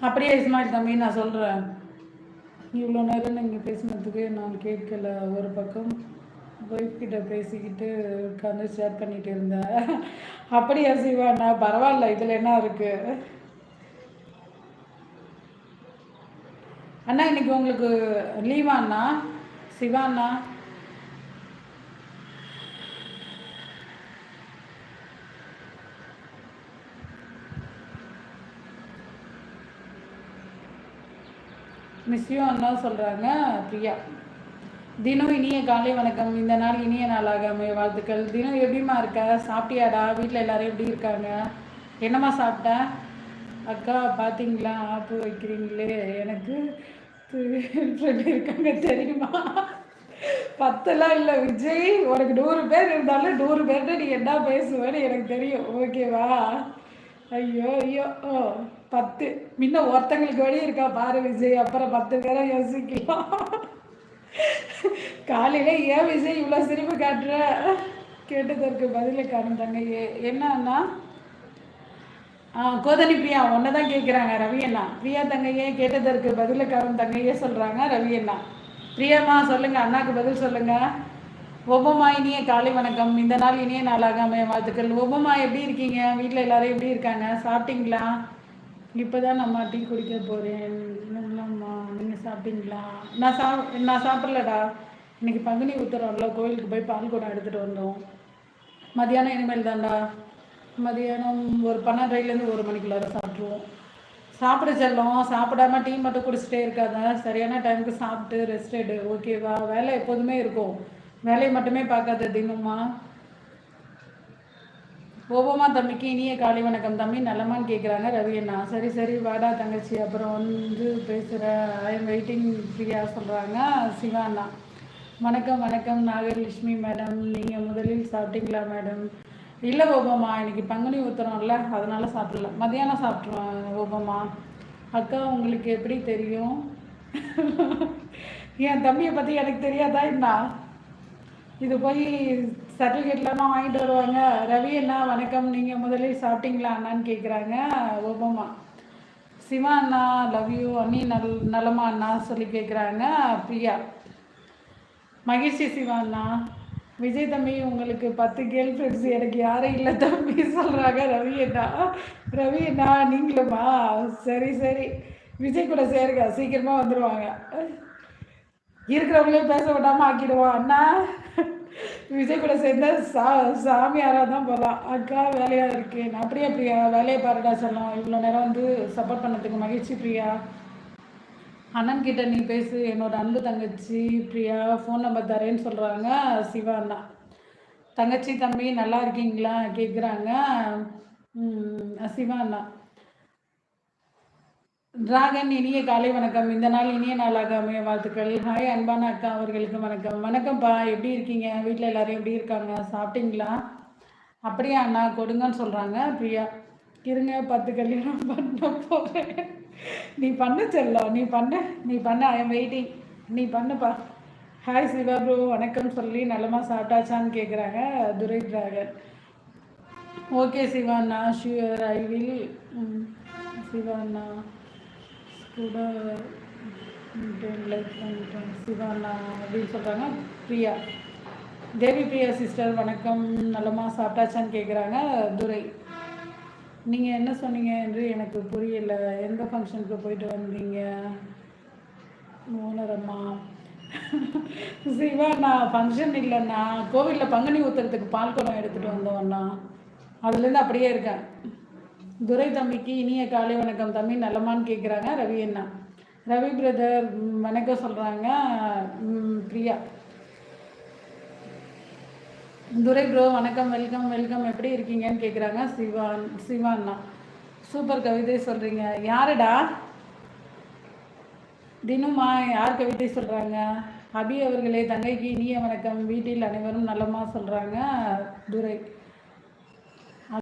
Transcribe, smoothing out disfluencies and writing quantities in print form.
அப்படியே இஸ்மாயில் தம்பி நான் சொல்கிறேன். இவ்வளோ நேரம் நீங்கள் பேசினதுக்கு நான் கேட்கல. ஒரு பக்கம் ஒய்ஃப் கிட்ட பேசிக்கிட்டு உட்காந்து ஷேர் பண்ணிட்டு இருந்தேன். அப்படியா சிவாண்ணா? பரவாயில்ல, இதில் என்ன இருக்குது அண்ணா? இன்னைக்கு உங்களுக்கு லீவா அண்ணா? சிவாண்ணா மிஸ்யூ அண்ணா சொல்கிறாங்க பிரியா. தினம் இனிய காலை வணக்கம். இந்த நாள் இனிய நாளாக அமைய வாழ்த்துக்கள். தினம் எப்படிமா இருக்க? சாப்பிட்டியாடா? வீட்டில் எல்லாரும் எப்படி இருக்காங்க? என்னம்மா சாப்பிட்டேன்? அக்கா பார்த்தீங்களா, ஆப்பு வைக்கிறீங்களே, எனக்கு ஃப்ரெண்ட் இருக்காங்க தெரியுமா? 10லாம் இல்லை விஜய், உனக்கு 100 பேர் இருந்தாலும் 100 பேர்கிட்ட நீ என்ன பேசுவேன்னு எனக்கு தெரியும், ஓகேவா? ஐயோ ஐயோ, 10 முன்ன ஒருத்தங்களுக்கு வழி இருக்கா பாரு விஜய், அப்புறம் 10 பேரை யோசிக்கலாம். காலையில் ஏன் விஜய் இவ்வளோ சிரிப்பு காட்டுற? கேட்டதற்கு பதிலை காணுந்தாங்க. என்னன்னா கோதனி பிரியா ஒன்று தான் கேட்குறாங்க ரவி அண்ணா. பிரியா தங்கையே கேட்டதற்கு பதிலை காணும் தங்கையே சொல்கிறாங்க ரவி அண்ணா. பிரியாம்மா சொல்லுங்கள், அண்ணாக்கு பதில் சொல்லுங்கள். ஒவ்வொம்மா இனிய காலை வணக்கம். இந்த நாள் இனிய நாளாக அமைய வாழ்த்துக்கள். ஒவ்வொம்மா எப்படி இருக்கீங்க? வீட்டில் எல்லாரும் எப்படி இருக்காங்க? சாப்பிட்டீங்களா? இப்போ தான் நம்ம டீ குடிக்க போகிறேன். இல்லைம்மா, நீங்கள் சாப்பிட்டீங்களா? நான் சாப்பிட்லடா. இன்றைக்கி பங்குனி உத்தரம்ல, கோயிலுக்கு போய் பால் குடம் எடுத்துகிட்டு வந்தோம். மதியானம் இனிமேல் தான்டா. மதியானம் ஒரு 12லேருந்து 1 மணிக்குள்ளார சாப்பிட்ருவோம். சாப்பிட செல்லும், சாப்பிடாம டீ மட்டும் குடிச்சிட்டே இருக்காங்க. சரியான டைமுக்கு சாப்பிட்டு ரெஸ்ட் எடு, ஓகேவா? வேலை எப்போதுமே இருக்கும், வேலையை மட்டுமே பார்க்காத தினமா. ஓபமா தம்பிக்கு இனிய காலை வணக்கம். தம்பி நல்லமான்னு கேட்குறாங்க ரவி அண்ணா. சரி சரி வாடா தங்கச்சி, அப்புறம் வந்து பேசுகிற. ஐ எம் வெயிட்டிங் பிரியா சொல்கிறாங்க சிவா அண்ணா. வணக்கம் வணக்கம் நாகலட்சுமி மேடம். நீங்கள் முதலில் சாப்பிட்டீங்களா மேடம்? இல்லை ஓபமா, இன்னைக்கு பங்குனி உத்தரம்ல, அதனால் சாப்பிடல. மதியானம் சாப்பிட்ருவேன் ஓபமா. அக்கா உங்களுக்கு எப்படி தெரியும்? என் தம்பியை பற்றி எனக்கு தெரியாதா என்ன? இது போய் சர்டிஃபிகேட்லாம் வாங்கிட்டு வருவாங்க. ரவி அண்ணா வணக்கம், நீங்கள் முதலில் சாப்பிட்டீங்களா அண்ணான்னு கேட்குறாங்க ஓபமா. சிவா அண்ணா லவ் யூ அண்ணி, நலமா அண்ணா சொல்லி கேட்குறாங்க பிரியா. மகிழ்ச்சி சிவா அண்ணா. விஜய் தம்பி உங்களுக்கு 10 கேர்ள் ஃப்ரெண்ட்ஸ், எனக்கு யாரும் இல்லை தம்பி சொல்கிறாங்க ரவி அண்ணா. ரவி அண்ணா நீங்களுமா? சரி சரி, விஜய் கூட சேருங்க, சீக்கிரமாக வந்துடுவாங்க. இருக்கிறவங்களே பேச விடாமல் ஆக்கிடுவோம் அண்ணா. விஜய் கூட சேர்ந்தா சாமியாராக தான் போகலாம். அக்கா வேலையாக இருக்கேன். அப்படியே பிரியா, வேலையை பாருடா சொல்லலாம். இவ்வளோ நேரம் வந்து சப்போர்ட் பண்ணதுக்கு மகிழ்ச்சி பிரியா. அண்ணன் கிட்ட நீ பேசு, என்னோட அன்பு தங்கச்சி பிரியா. ஃபோன் நம்பர் தரேன்னு சொல்கிறாங்க சிவா அண்ணா. தங்கச்சி தம்பி நல்லா இருக்கீங்களா கேட்குறாங்க சிவா அண்ணா. டிராகன் இனிய காலை வணக்கம். இந்த நாள் இனிய நாளாக அமைய வாழ்த்துக்கள். ஹாய் அன்பான அக்கா அவர்களுக்கு வணக்கம். வணக்கம்ப்பா, எப்படி இருக்கீங்க? வீட்டில் எல்லாரும் எப்படி இருக்காங்க? சாப்பிட்டீங்களா? அப்படியே அண்ணா கொடுங்கன்னு சொல்கிறாங்க பிரியா. இருங்க 10 கல்யாணம் பண்ண போகிறேன். நீ பண்ண செல்லம், நீ பண்ண ஐ எம் வெயிட்டிங். நீ பண்ணுப்பா. ஹாய் சிவா ப்ரோ வணக்கம் சொல்லி நல்லமாக சாப்பிட்டாச்சான்னு கேட்குறாங்க Durai dragon. Okay Shivanna, sure I will. Shivanna கூட லைக் பண்ணிட்டேன் சிவாண்ணா அப்படின்னு சொல்கிறாங்க பிரியா. தேவி பிரியா சிஸ்டர் வணக்கம், நல்லமாக சாப்பிட்டாச்சான்னு கேட்குறாங்க துரை. நீங்கள் என்ன சொன்னீங்க என்று எனக்கு புரியலை. எந்த ஃபங்க்ஷனுக்கு போயிட்டு வந்தீங்க ஓனரம்மா? சிவாண்ணா ஃபங்க்ஷன் இல்லைண்ணா, கோவிலில் பங்குனி ஊற்றுறதுக்கு பால் குடம் எடுத்துகிட்டு வந்தோம்ண்ணா, அதுலேருந்து அப்படியே இருக்கேன். துரை தம்பிக்கு இனிய காலை வணக்கம். தம்பி நல்லமான்னு கேட்குறாங்க ரவி அண்ணா. ரவி பிரதர் வணக்கம் சொல்கிறாங்க பிரியா. துரை ப்ரோ வணக்கம், வெல்கம் வெல்கம், எப்படி இருக்கீங்கன்னு கேட்குறாங்க சிவாண்ணா. சூப்பர் கவிதை சொல்கிறீங்க. யாருடா? தினமா யார் கவிதை சொல்கிறாங்க? அபி அவர்களே, தங்கைக்கு இனிய வணக்கம், வீட்டில் அனைவரும் நல்லமா சொல்கிறாங்க துரை.